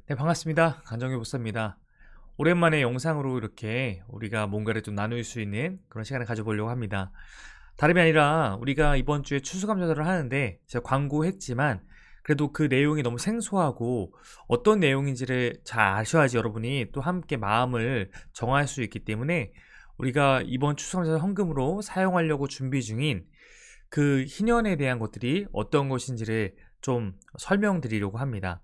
네, 반갑습니다. 강정규 목사입니다. 오랜만에 영상으로 이렇게 우리가 뭔가를 좀 나눌 수 있는 그런 시간을 가져보려고 합니다. 다름이 아니라 우리가 이번 주에 추수감사절을 하는데 제가 광고했지만 그래도 그 내용이 너무 생소하고 어떤 내용인지를 잘 아셔야지 여러분이 또 함께 마음을 정할 수 있기 때문에 우리가 이번 추수감사절 헌금으로 사용하려고 준비 중인 그 희년에 대한 것들이 어떤 것인지를 좀 설명드리려고 합니다.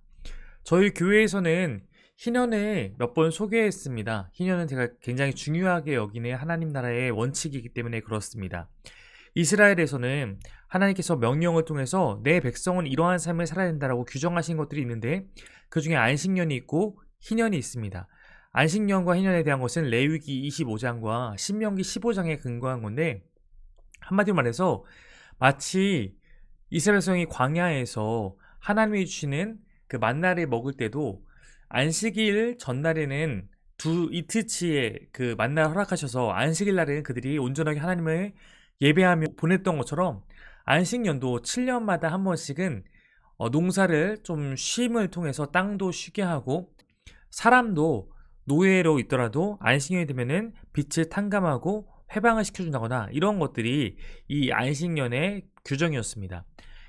저희 교회에서는 희년을 몇 번 소개했습니다. 희년은 제가 굉장히 중요하게 여기는 하나님 나라의 원칙이기 때문에 그렇습니다. 이스라엘에서는 하나님께서 명령을 통해서 내 백성은 이러한 삶을 살아야 된다고 규정하신 것들이 있는데 그 중에 안식년이 있고 희년이 있습니다. 안식년과 희년에 대한 것은 레위기 25장과 신명기 15장에 근거한 건데 한마디로 말해서 마치 이스라엘 백성이 광야에서 하나님이 주시는 그 만나를 먹을 때도 안식일 전날에는 이틀치의 그 만나를 허락하셔서 안식일 날에는 그들이 온전하게 하나님을 예배하며 보냈던 것처럼 안식년도 7년마다 한 번씩은 농사를 좀 쉼을 통해서 땅도 쉬게 하고 사람도 노예로 있더라도 안식년이 되면은 빛을 탕감하고 해방을 시켜준다거나 이런 것들이 이 안식년의 규정이었습니다.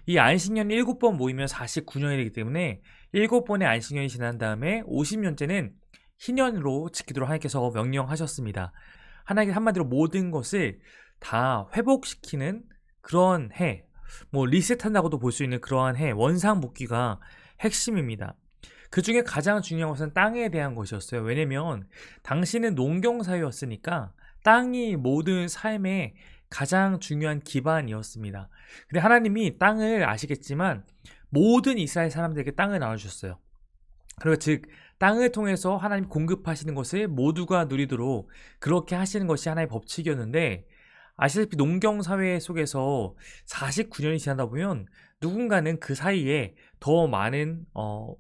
이 안식년 7번 모이면 49년이 되기 때문에 7번의 안식년이 지난 다음에 50년째는 희년으로 지키도록 하나님께서 명령하셨습니다. 하나님께서 한마디로 모든 것을 다 회복시키는 그런 해, 뭐 리셋한다고도 볼 수 있는 그러한 해, 원상복귀가 핵심입니다. 그 중에 가장 중요한 것은 땅에 대한 것이었어요. 왜냐면 당시는 농경사회였으니까 땅이 모든 삶의 가장 중요한 기반이었습니다. 근데 하나님이 땅을 아시겠지만 모든 이스라엘 사람들에게 땅을 나눠주셨어요. 그리고 즉 땅을 통해서 하나님 공급하시는 것을 모두가 누리도록 그렇게 하시는 것이 하나의 법칙이었는데 아시다시피 농경사회 속에서 49년이 지나다 보면 누군가는 그 사이에 더 많은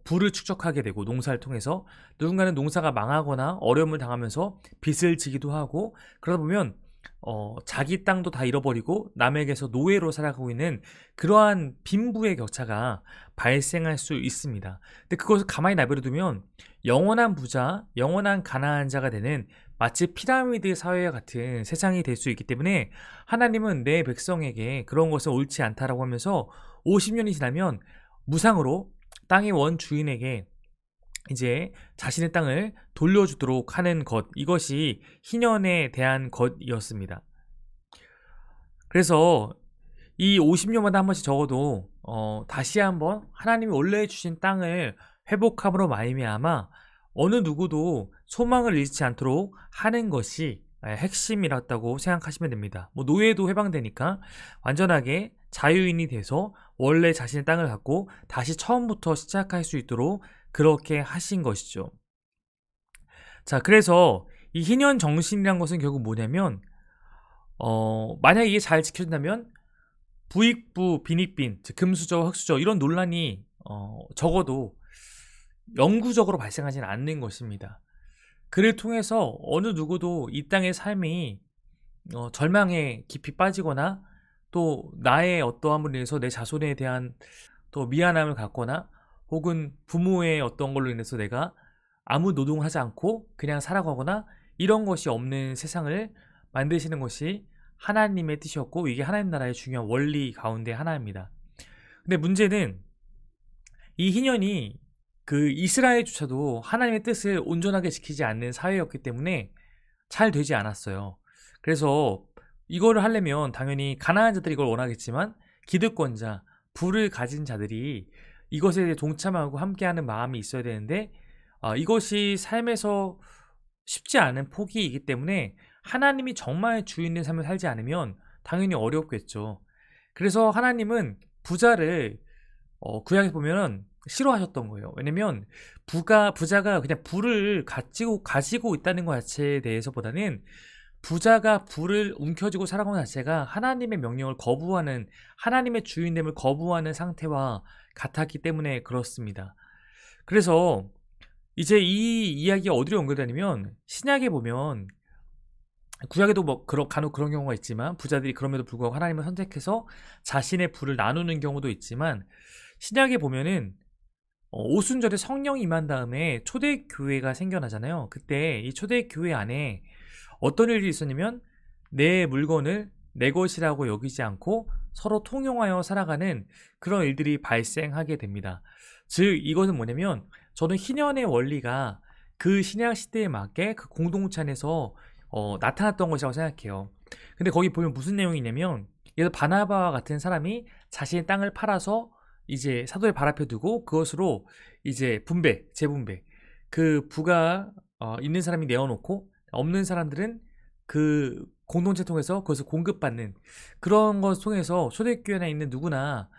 부를 축적하게 되고 농사를 통해서 누군가는 농사가 망하거나 어려움을 당하면서 빚을 지기도 하고 그러다 보면 자기 땅도 다 잃어버리고 남에게서 노예로 살아가고 있는 그러한 빈부의 격차가 발생할 수 있습니다. 근데 그것을 가만히 내버려두면 영원한 부자, 영원한 가난한 자가 되는 마치 피라미드 사회와 같은 세상이 될 수 있기 때문에 하나님은 내 백성에게 그런 것은 옳지 않다라고 하면서 50년이 지나면 무상으로 땅의 원주인에게 이제 자신의 땅을 돌려주도록 하는 것, 이것이 희년에 대한 것이었습니다. 그래서 이 50년마다 한 번씩 적어도 다시 한번 하나님이 원래 주신 땅을 회복함으로 말미암아 어느 누구도 소망을 잃지 않도록 하는 것이 핵심이었다고 생각하시면 됩니다. 뭐 노예도 해방되니까 완전하게 자유인이 돼서 원래 자신의 땅을 갖고 다시 처음부터 시작할 수 있도록 그렇게 하신 것이죠. 자, 그래서 이 희년 정신이란 것은 결국 뭐냐면 만약 이게 잘 지켜진다면 부익부, 빈익빈, 즉 금수저, 흑수저 이런 논란이 적어도 영구적으로 발생하지는 않는 것입니다. 그를 통해서 어느 누구도 이 땅의 삶이 절망에 깊이 빠지거나 또 나의 어떠한 분에 인해서 내 자손에 대한 또 미안함을 갖거나 혹은 부모의 어떤 걸로 인해서 내가 아무 노동을 하지 않고 그냥 살아가거나 이런 것이 없는 세상을 만드시는 것이 하나님의 뜻이었고 이게 하나님 나라의 중요한 원리 가운데 하나입니다. 근데 문제는 이 희년이 그 이스라엘조차도 하나님의 뜻을 온전하게 지키지 않는 사회였기 때문에 잘 되지 않았어요. 그래서 이거를 하려면 당연히 가난한 자들이 이걸 원하겠지만 기득권자, 부를 가진 자들이 이것에 대해 동참하고 함께하는 마음이 있어야 되는데 이것이 삶에서 쉽지 않은 포기이기 때문에 하나님이 정말 주인의 삶을 살지 않으면 당연히 어렵겠죠. 그래서 하나님은 부자를 구약에 보면은 싫어하셨던 거예요. 왜냐면 부자가 그냥 부를 가지고 있다는 것 자체에 대해서보다는 부자가 부를 움켜쥐고 살아가는 자체가 하나님의 명령을 거부하는 하나님의 주인됨을 거부하는 상태와 같았기 때문에 그렇습니다. 그래서 이제 이 이야기가 어디로 연결되냐면 신약에 보면 구약에도 뭐 간혹 그런 경우가 있지만 부자들이 그럼에도 불구하고 하나님을 선택해서 자신의 부를 나누는 경우도 있지만 신약에 보면은 오순절에 성령이 임한 다음에 초대교회가 생겨나잖아요. 그때 이 초대교회 안에 어떤 일이 있었냐면 내 물건을 내 것이라고 여기지 않고 서로 통용하여 살아가는 그런 일들이 발생하게 됩니다. 즉 이것은 뭐냐면 저는 희년의 원리가 그 신약 시대에 맞게 그 공동체 안에서 나타났던 것이라고 생각해요. 근데 거기 보면 무슨 내용이냐면 예를 들어 바나바와 같은 사람이 자신의 땅을 팔아서 이제 사도의 발 앞에 두고 그것으로 이제 재분배 그 부가 있는 사람이 내어놓고 없는 사람들은 그 공동체 통해서 그것을 공급받는 그런 것 통해서 초대교회에 있는 누구나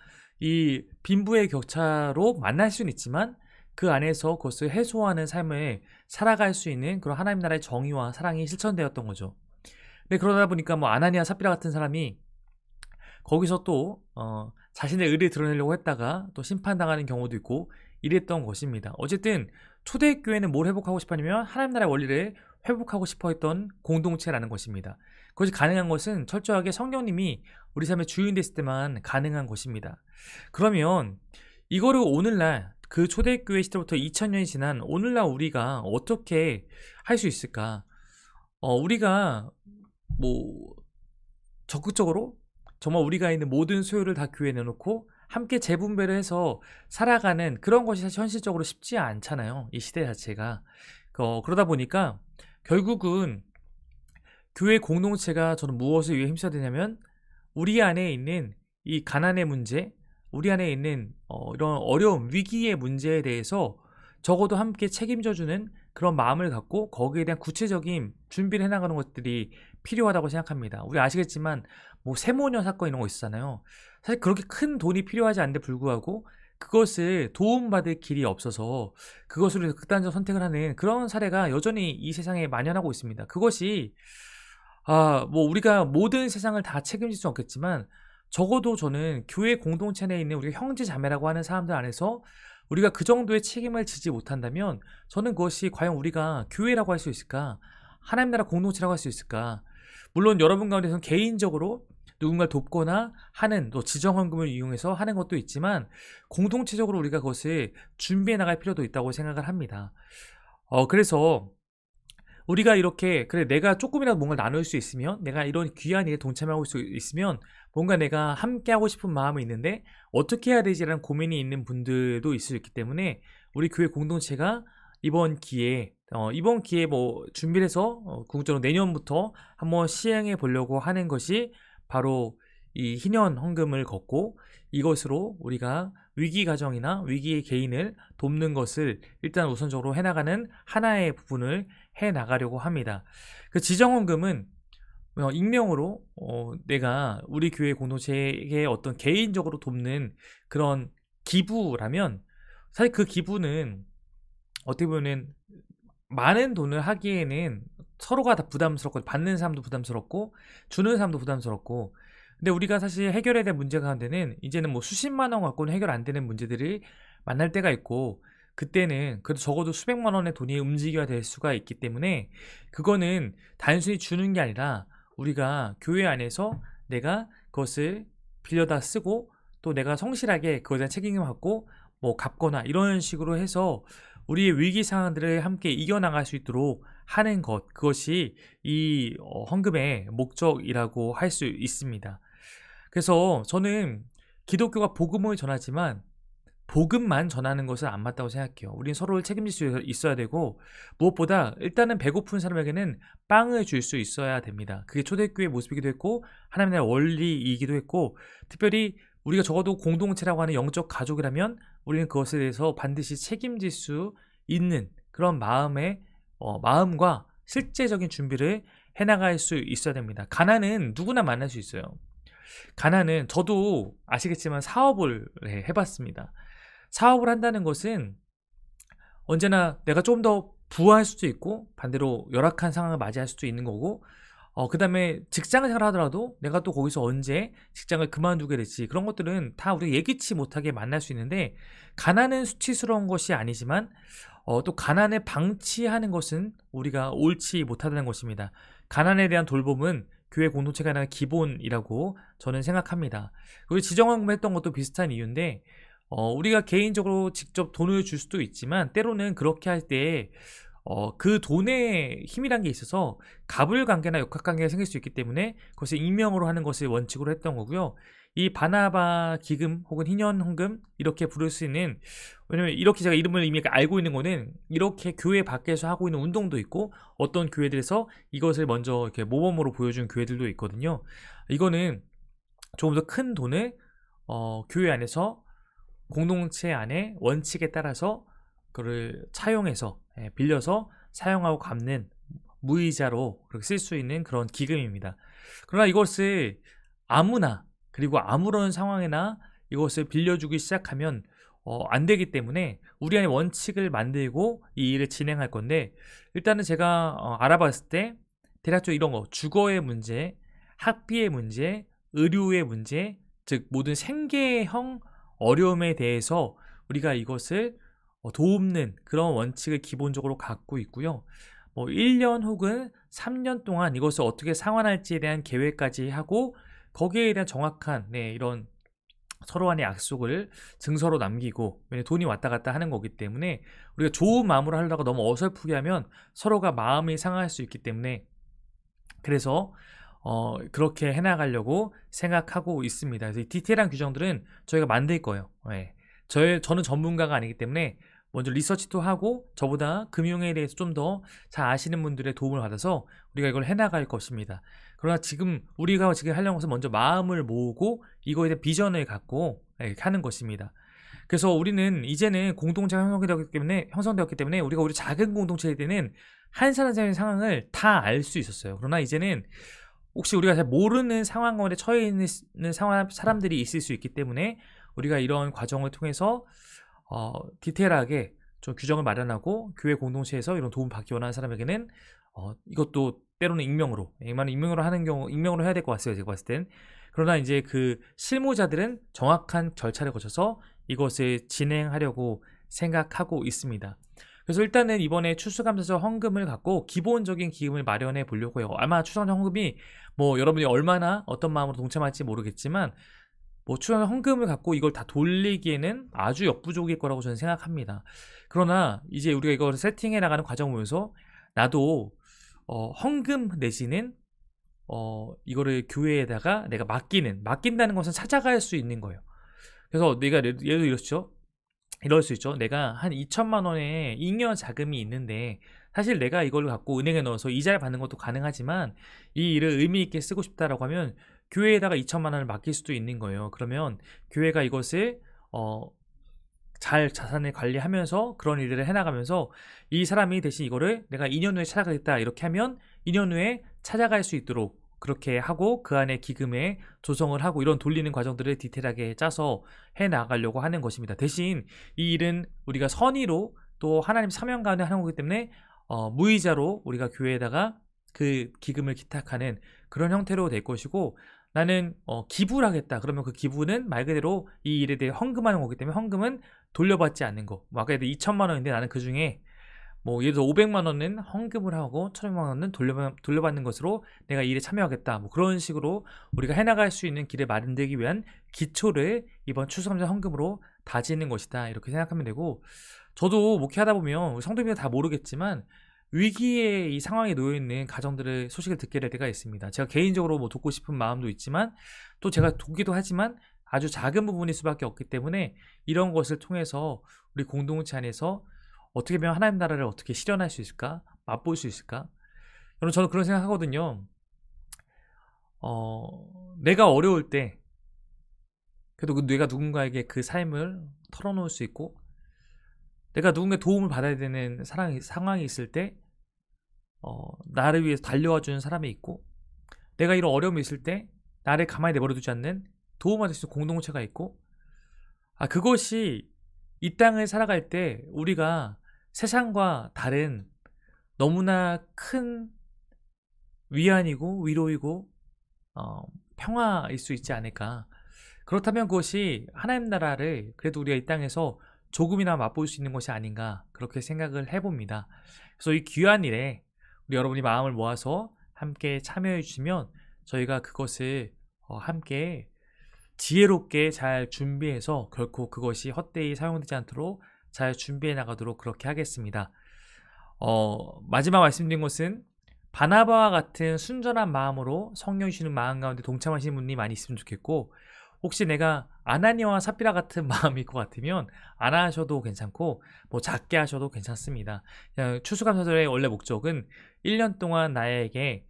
이 빈부의 격차로 만날 수는 있지만 그 안에서 그것을 해소하는 삶을 살아갈 수 있는 그런 하나님 나라의 정의와 사랑이 실천되었던 거죠. 근데 그러다 보니까 뭐 아나니아 삽비라 같은 사람이 거기서 또 자신의 의를 드러내려고 했다가 또 심판당하는 경우도 있고 이랬던 것입니다. 어쨌든 초대교회는 뭘 회복하고 싶었냐면 하나님 나라의 원리를 회복하고 싶어 했던 공동체라는 것입니다. 그것이 가능한 것은 철저하게 성령님이 우리 삶의 주인 됐을 때만 가능한 것입니다. 그러면 이거를 오늘날 그 초대교회 시대부터 2000년이 지난 오늘날 우리가 어떻게 할 수 있을까? 우리가 뭐 적극적으로 정말 우리가 있는 모든 소유를 다 교회에 내놓고 함께 재분배를 해서 살아가는 그런 것이 사실 현실적으로 쉽지 않잖아요. 이 시대 자체가. 그러다 보니까 결국은 교회 공동체가 저는 무엇을 위해 힘써야 되냐면 우리 안에 있는 이 가난의 문제, 우리 안에 있는 이런 어려움, 위기의 문제에 대해서 적어도 함께 책임져주는 그런 마음을 갖고 거기에 대한 구체적인 준비를 해나가는 것들이 필요하다고 생각합니다. 우리 아시겠지만 뭐 세모녀 사건 이런 거 있었잖아요. 사실 그렇게 큰 돈이 필요하지 않은데 불구하고 그것을 도움받을 길이 없어서 그것으로 극단적 선택을 하는 그런 사례가 여전히 이 세상에 만연하고 있습니다. 그것이 뭐 우리가 모든 세상을 다 책임질 수 없겠지만 적어도 저는 교회 공동체 내에 있는 우리가 형제 자매라고 하는 사람들 안에서 우리가 그 정도의 책임을 지지 못한다면 저는 그것이 과연 우리가 교회라고 할 수 있을까? 하나님 나라 공동체라고 할 수 있을까? 물론 여러분 가운데서는 개인적으로 누군가를 돕거나 하는 또 지정헌금을 이용해서 하는 것도 있지만 공동체적으로 우리가 그것을 준비해 나갈 필요도 있다고 생각을 합니다. 그래서 우리가 이렇게 그래 내가 조금이라도 뭔가 나눌 수 있으면 내가 이런 귀한 일에 동참하고 수 있으면 뭔가 내가 함께 하고 싶은 마음이 있는데 어떻게 해야 되지라는 고민이 있는 분들도 있을 수 있기 때문에 우리 교회 공동체가 이번 기회에 뭐 준비를 해서 궁극적으로 내년부터 한번 시행해 보려고 하는 것이 바로 이 희년 헌금을 걷고 이것으로 우리가 위기 가정이나 위기의 개인을 돕는 것을 일단 우선적으로 해나가는 하나의 부분을 해나가려고 합니다. 그 지정헌금은 익명으로 내가 우리 교회 공동체에 어떤 개인적으로 돕는 그런 기부라면 사실 그 기부는 어떻게 보면 많은 돈을 하기에는 서로가 다 부담스럽고 받는 사람도 부담스럽고 주는 사람도 부담스럽고 근데 우리가 사실 해결해야 될 문제 가운데는 이제는 뭐 수십만 원 갖고는 해결 안 되는 문제들이 만날 때가 있고 그때는 그래도 적어도 수백만 원의 돈이 움직여야 될 수가 있기 때문에 그거는 단순히 주는 게 아니라 우리가 교회 안에서 내가 그것을 빌려다 쓰고 또 내가 성실하게 그것에 대한 책임을 갖고 뭐 갚거나 이런 식으로 해서 우리의 위기 상황들을 함께 이겨나갈 수 있도록 하는 것 그것이 이 헌금의 목적이라고 할 수 있습니다. 그래서 저는 기독교가 복음을 전하지만 복음만 전하는 것은 안 맞다고 생각해요. 우린 서로를 책임질 수 있어야 되고 무엇보다 일단은 배고픈 사람에게는 빵을 줄 수 있어야 됩니다. 그게 초대교회의 모습이기도 했고 하나님의 원리이기도 했고 특별히 우리가 적어도 공동체라고 하는 영적 가족이라면 우리는 그것에 대해서 반드시 책임질 수 있는 그런 마음과 실제적인 준비를 해나갈 수 있어야 됩니다. 가난은 누구나 만날 수 있어요. 가난은 저도 아시겠지만 사업을 해봤습니다. 사업을 한다는 것은 언제나 내가 좀 더 부할 수도 있고 반대로 열악한 상황을 맞이할 수도 있는 거고 그 다음에 직장 생활을 하더라도 내가 또 거기서 언제 직장을 그만두게 될지 그런 것들은 다 우리가 예기치 못하게 만날 수 있는데 가난은 수치스러운 것이 아니지만 또 가난을 방치하는 것은 우리가 옳지 못하다는 것입니다. 가난에 대한 돌봄은 교회 공동체가 하나의 기본이라고 저는 생각합니다. 우리 지정헌금 했던 것도 비슷한 이유인데 우리가 개인적으로 직접 돈을 줄 수도 있지만 때로는 그렇게 할 때 그 돈의 힘이란 게 있어서 갑을관계나 역학관계가 생길 수 있기 때문에 그것을 익명으로 하는 것을 원칙으로 했던 거고요. 이 바나바 기금 혹은 희년 헌금 이렇게 부를 수 있는, 왜냐면 이렇게 제가 이름을 이미 알고 있는 거는 이렇게 교회 밖에서 하고 있는 운동도 있고 어떤 교회들에서 이것을 먼저 이렇게 모범으로 보여준 교회들도 있거든요. 이거는 조금 더 큰 돈을 교회 안에서 공동체 안에 원칙에 따라서 그를 차용해서 빌려서 사용하고 갚는 무이자로 그렇게 쓸 수 있는 그런 기금입니다. 그러나 이것을 아무나 그리고 아무런 상황에나 이것을 빌려주기 시작하면 안 되기 때문에 우리 안에 원칙을 만들고 이 일을 진행할 건데, 일단은 제가 알아봤을 때 대략적으로 이런 거, 주거의 문제, 학비의 문제, 의료의 문제, 즉 모든 생계형 어려움에 대해서 우리가 이것을 도움는 그런 원칙을 기본적으로 갖고 있고요. 1년 혹은 3년 동안 이것을 어떻게 상환할지에 대한 계획까지 하고 거기에 대한 정확한 이런 서로 간의 약속을 증서로 남기고, 왜냐면 돈이 왔다 갔다 하는 거기 때문에 우리가 좋은 마음으로 하려다가 너무 어설프게 하면 서로가 마음이 상할 수 있기 때문에, 그래서 그렇게 해나가려고 생각하고 있습니다. 그래서 이 디테일한 규정들은 저희가 만들 거예요. 저는 전문가가 아니기 때문에 먼저 리서치도 하고 저보다 금융에 대해서 좀 더 잘 아시는 분들의 도움을 받아서 우리가 이걸 해나갈 것입니다. 그러나 우리가 지금 하려는 것은 먼저 마음을 모으고 이거에 대한 비전을 갖고 하는 것입니다. 그래서 우리는 이제는 공동체가 형성되었기 때문에 우리 작은 공동체일 때는 한 사람의 상황을 다 알 수 있었어요. 그러나 이제는 혹시 우리가 잘 모르는 상황 가운데 처해 있는 사람들이 있을 수 있기 때문에 우리가 이런 과정을 통해서 디테일하게 좀 규정을 마련하고 교회 공동체에서 이런 도움 받기 원하는 사람에게는 이것도 때로는 익명으로 하는 경우 익명으로 해야 될 것 같아요, 제가 봤을 땐. 그러나 이제 그 실무자들은 정확한 절차를 거쳐서 이것을 진행하려고 생각하고 있습니다. 그래서 일단은 이번에 추수감사절 헌금을 갖고 기본적인 기금을 마련해 보려고요. 아마 추수감사 헌금이 여러분이 얼마나 어떤 마음으로 동참할지 모르겠지만 추수감사 헌금을 갖고 이걸 다 돌리기에는 아주 역부족일 거라고 저는 생각합니다. 그러나 이제 우리가 이걸 세팅해 나가는 과정을 보면서 나도 헌금 내지는 이거를 교회에다가 내가 맡긴다는 것은 찾아갈 수 있는 거예요. 그래서 내가 예를 들어 이럴 수 있죠. 내가 한 2천만 원의 잉여 자금이 있는데 사실 내가 이걸 갖고 은행에 넣어서 이자를 받는 것도 가능하지만 이 일을 의미 있게 쓰고 싶다라고 하면 교회에다가 2천만 원을 맡길 수도 있는 거예요. 그러면 교회가 이것을 잘 자산을 관리하면서 그런 일들을 해나가면서 이 사람이 대신 이거를 내가 2년 후에 찾아가겠다 이렇게 하면 2년 후에 찾아갈 수 있도록 그렇게 하고 그 안에 기금에 조성을 하고 이런 돌리는 과정들을 디테일하게 짜서 해나가려고 하는 것입니다. 대신 이 일은 우리가 선의로 또 하나님 사명 가운데 하는 거기 때문에 무이자로 우리가 교회에다가 그 기금을 기탁하는 그런 형태로 될 것이고, 나는 기부를 하겠다 그러면 그 기부는 말 그대로 이 일에 대해 헌금하는 거기 때문에 헌금은 돌려받지 않는 거. 아까 2천만 원인데 나는 그 중에 예를 들어 500만 원은 헌금을 하고 1,000만 원은 돌려받는 것으로 내가 이 일에 참여하겠다. 그런 식으로 우리가 해나갈 수 있는 길을 마련되기 위한 기초를 이번 추수감사 헌금으로 다지는 것이다. 이렇게 생각하면 되고, 저도 목회하다 보면 성도님들 다 모르겠지만 위기의 이 상황에 놓여있는 가정들의 소식을 듣게 될 때가 있습니다. 제가 개인적으로 돕고 싶은 마음도 있지만 또 제가 돕기도 하지만 아주 작은 부분일 수밖에 없기 때문에 이런 것을 통해서 우리 공동체 안에서 어떻게 보면 하나님 나라를 어떻게 실현할 수 있을까? 맛볼 수 있을까? 여러분, 저는 그런 생각하거든요. 내가 어려울 때 그래도 내가 누군가에게 그 삶을 털어놓을 수 있고 내가 누군가의 도움을 받아야 되는 상황이 있을 때 나를 위해서 달려와 주는 사람이 있고, 내가 이런 어려움이 있을 때 나를 가만히 내버려 두지 않는 도움받을 수 있는 공동체가 있고, 그것이 이 땅을 살아갈 때 우리가 세상과 다른 너무나 큰 위안이고 위로이고 평화일 수 있지 않을까. 그렇다면 그것이 하나님 나라를 그래도 우리가 이 땅에서 조금이나 맛볼 수 있는 것이 아닌가, 그렇게 생각을 해봅니다. 그래서 이 귀한 일에 우리 여러분이 마음을 모아서 함께 참여해 주시면 저희가 그것을 함께 지혜롭게 잘 준비해서 결코 그것이 헛되이 사용되지 않도록 잘 준비해 나가도록 그렇게 하겠습니다. 마지막 말씀드린 것은 바나바와 같은 순전한 마음으로 성령 주시는 마음 가운데 동참하시는 분이 많이 있으면 좋겠고, 혹시 내가 아나니아와 삽비라 같은 마음일 것 같으면 안 하셔도 괜찮고 뭐 작게 하셔도 괜찮습니다. 그냥 추수감사절의 원래 목적은 1년 동안 나에게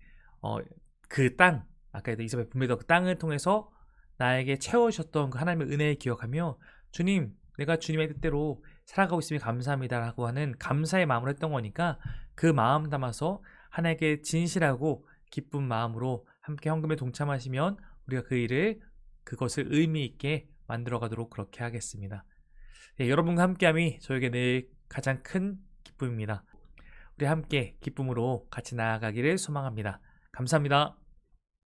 그 땅, 아까 이사벨 분배도 그 땅을 통해서 나에게 채워주셨던 그 하나님의 은혜를 기억하며, 주님, 내가 주님의 뜻대로 살아가고 있으니 감사합니다 라고 하는 감사의 마음으로 했던 거니까, 그 마음 담아서 하나님께 진실하고 기쁜 마음으로 함께 헌금에 동참하시면 우리가 그것을 의미 있게 만들어 가도록 그렇게 하겠습니다. 네, 여러분과 함께함이 저에게 늘 가장 큰 기쁨입니다. 우리 함께 기쁨으로 같이 나아가기를 소망합니다. 감사합니다.